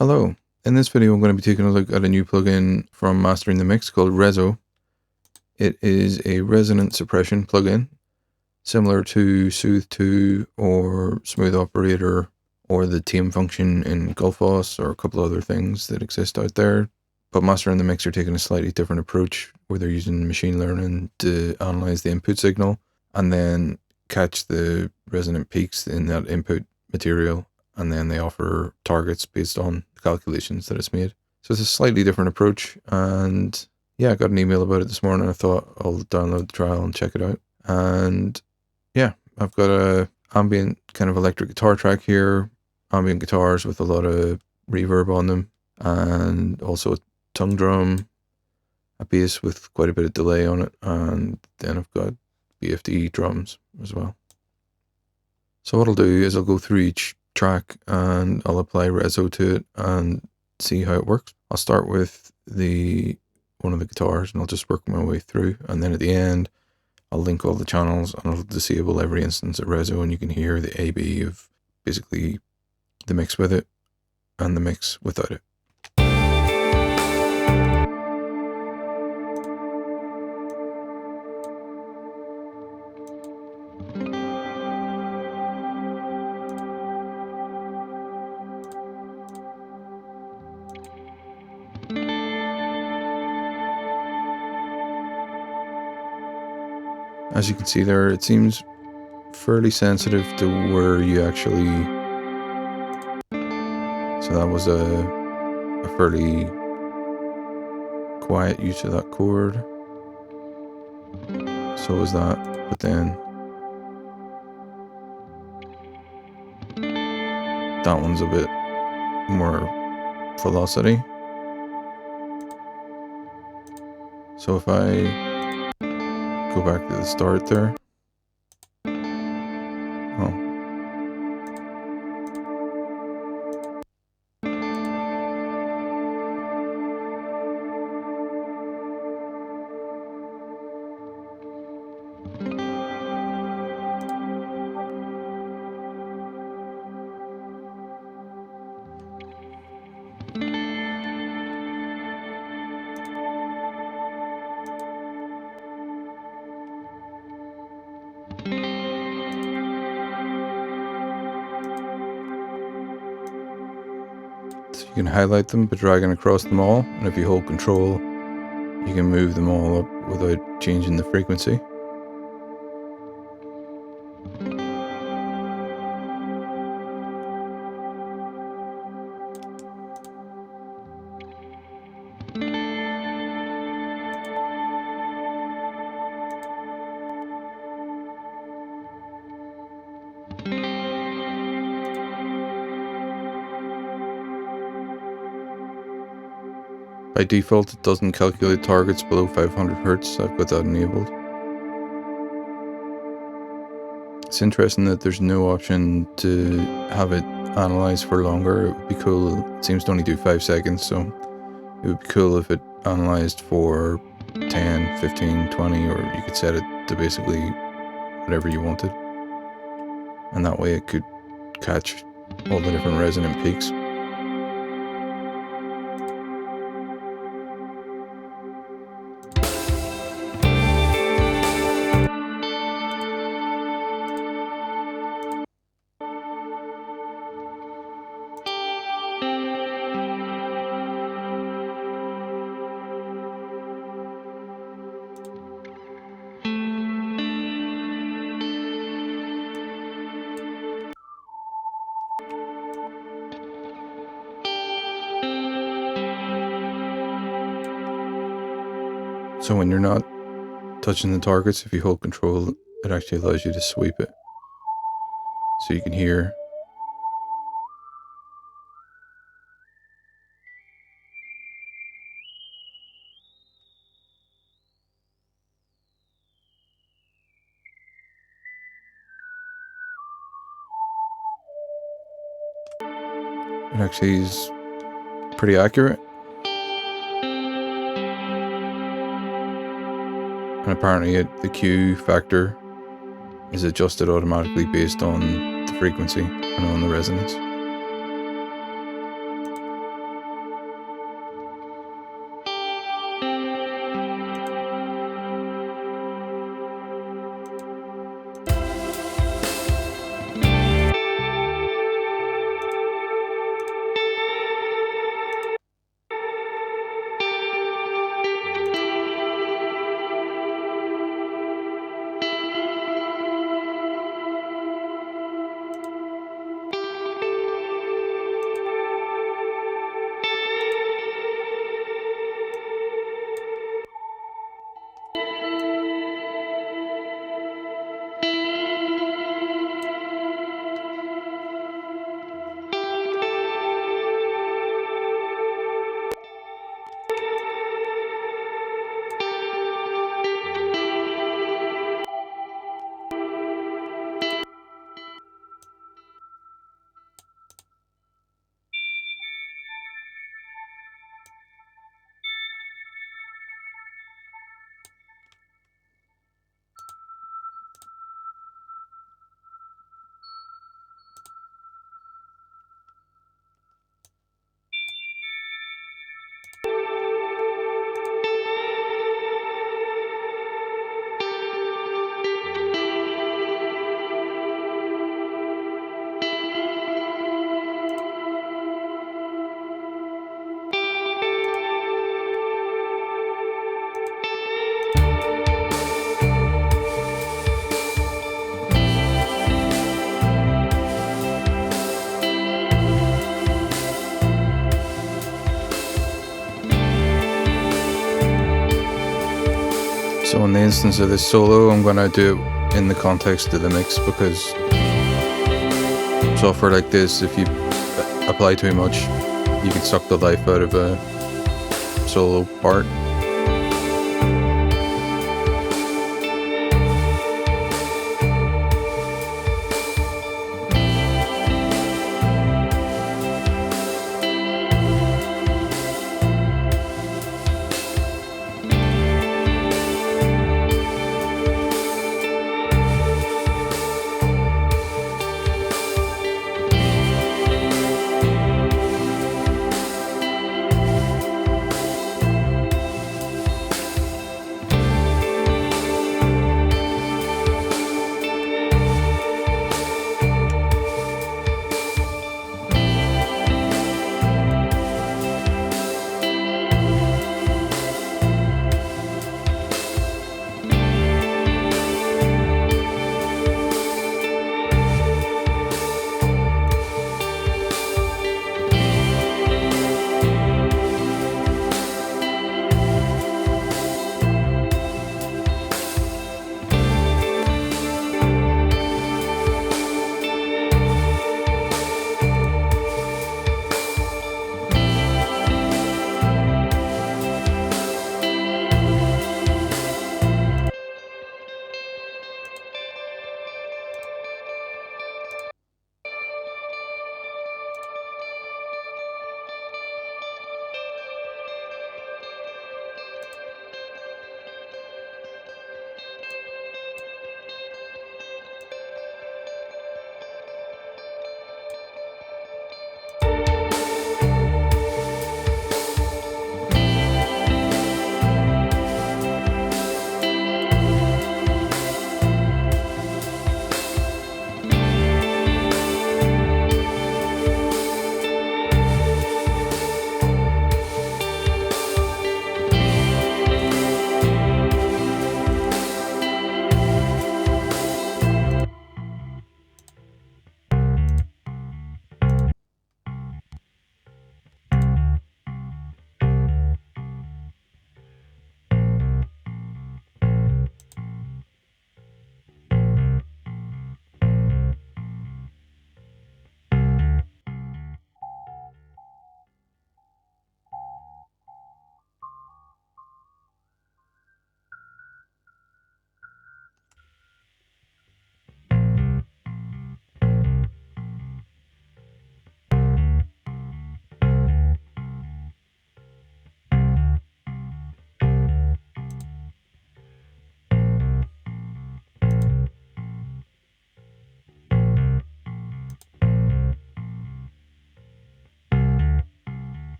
Hello. In this video, I'm going to be taking a look at a new plugin from Mastering the Mix called RESO. It is a resonant suppression plugin, similar to Soothe 2 or Smooth Operator or the tame function in Gullfoss or a couple other things that exist out there. But Mastering the Mix are taking a slightly different approach where they're using machine learning to analyze the input signal and then catch the resonant peaks in that input material, and then they offer targets based on the calculations that it's made. So it's a slightly different approach, and yeah, I got an email about it this morning. I thought I'll download the trial and check it out. And yeah, I've got a ambient kind of electric guitar track here, ambient guitars with a lot of reverb on them, and also a tongue drum, a bass with quite a bit of delay on it, and then I've got BFD drums as well. So what I'll do is I'll go through each track and I'll apply RESO to it and see how it works. I'll start with one of the guitars and I'll just work my way through, and then at the end I'll link all the channels and I'll disable every instance of RESO, and you can hear the AB of basically the mix with it and the mix without it. As you can see there, it seems fairly sensitive to where you actually... So that was a fairly quiet use of that chord. So was that, but then that one's a bit more velocity. So if I go back to the start there. Oh. So you can highlight them by dragging across them all, and if you hold control, you can move them all up without changing the frequency. By default, it doesn't calculate targets below 500 Hz. I've got that enabled. It's interesting that there's no option to have it analyze for longer. It would be cool. It seems to only do 5 seconds, so it would be cool if it analyzed for 10, 15, 20, or you could set it to basically whatever you wanted. And that way it could catch all the different resonant peaks. So when you're not touching the targets, if you hold control, it actually allows you to sweep it. So you can hear it actually is pretty accurate. And apparently the Q factor is adjusted automatically based on the frequency and on the resonance. So in the instance of this solo, I'm going to do it in the context of the mix, because software like this, if you apply too much, you can suck the life out of a solo part.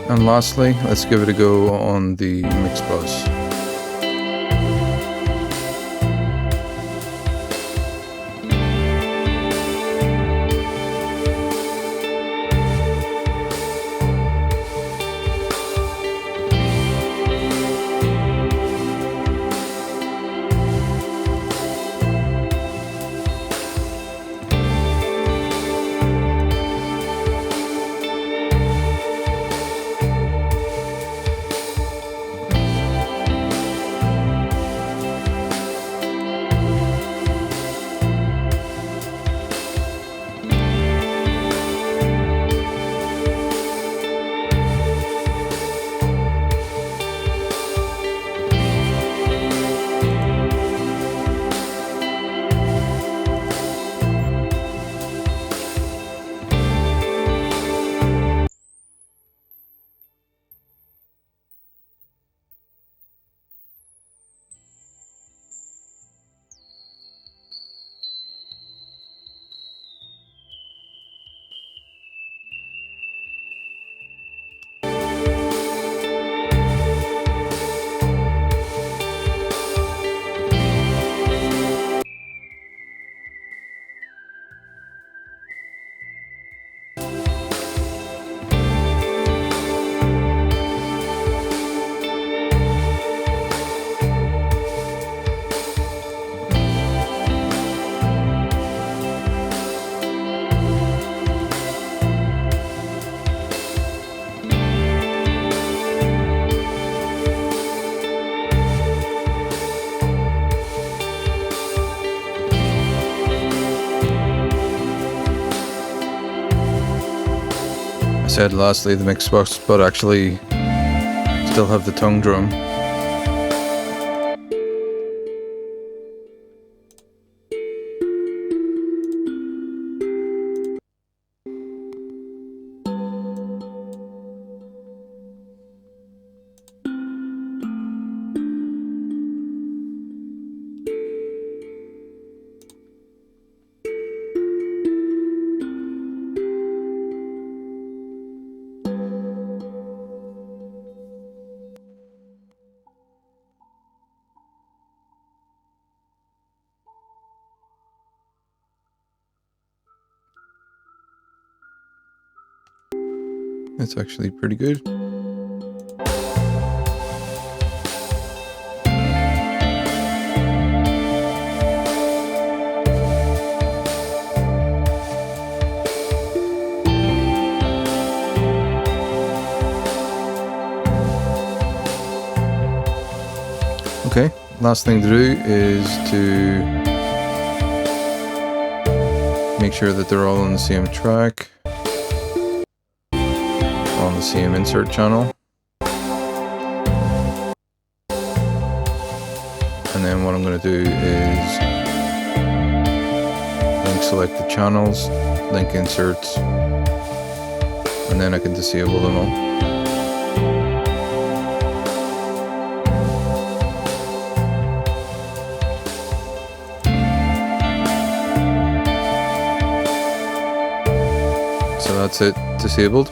And lastly, let's give it a go on the Mixbus. said, lastly, the Mixbus, but actually still have the tongue drum. It's actually pretty good. Okay, last thing to do is to make sure that they're all on the same track, on the same insert channel. And then what I'm going to do is link select the channels, link inserts, and then I can disable them all. So that's it, disabled.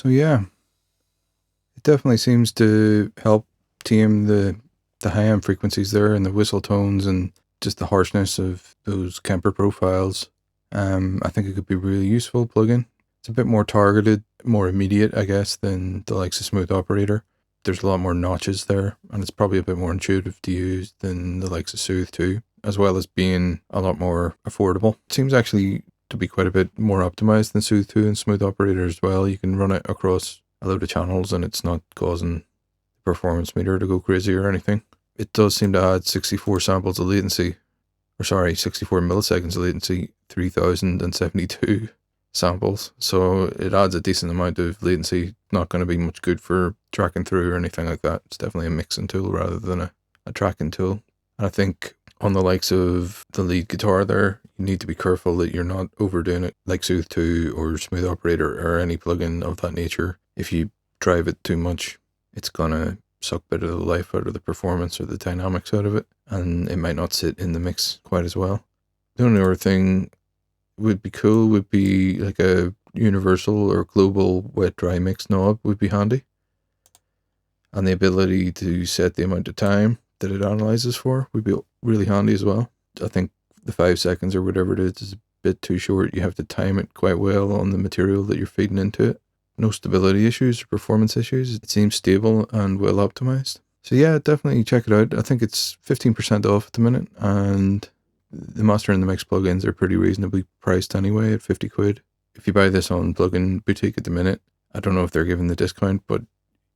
So yeah, it definitely seems to help tame the high-end frequencies there and the whistle tones and just the harshness of those Kemper profiles. I think it could be a really useful plugin. It's a bit more targeted, more immediate, I guess, than the likes of Smooth Operator. There's a lot more notches there, and it's probably a bit more intuitive to use than the likes of Soothe too, as well as being a lot more affordable. It seems actually to be quite a bit more optimized than Soothe 2 and Smooth Operator as well. You can run it across a load of channels and it's not causing the performance meter to go crazy or anything. It does seem to add 64 samples of latency, or sorry, 64 milliseconds of latency 3072 samples, so it adds a decent amount of latency. Not going to be much good for tracking through or anything like that. It's definitely a mixing tool rather than a tracking tool. And I think on the likes of the lead guitar there, you need to be careful that you're not overdoing it, like Soothe 2 or Smooth Operator or any plugin of that nature. If you drive it too much, it's going to suck a bit of the life out of the performance or the dynamics out of it, and it might not sit in the mix quite as well. The only other thing would be cool would be like a universal or global wet dry mix knob would be handy, and the ability to set the amount of time that it analyzes for would be really handy as well. I think the 5 seconds or whatever it is a bit too short. You have to time it quite well on the material that you're feeding into it. No stability issues or performance issues. It seems stable and well optimized. So yeah, definitely check it out. I think it's 15% off at the minute, and the Master in the Mix plugins are pretty reasonably priced anyway at 50 quid. If you buy this on Plugin Boutique at the minute, I don't know if they're giving the discount, but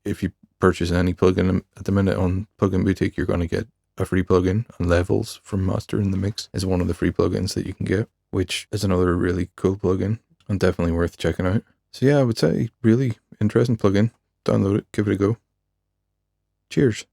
if you purchase any plugin at the minute on Plugin Boutique, you're going to get a free plugin, and Levels from Master in the Mix is one of the free plugins that you can get, which is another really cool plugin and definitely worth checking out. So yeah, I would say really interesting plugin. Download it, give it a go. Cheers.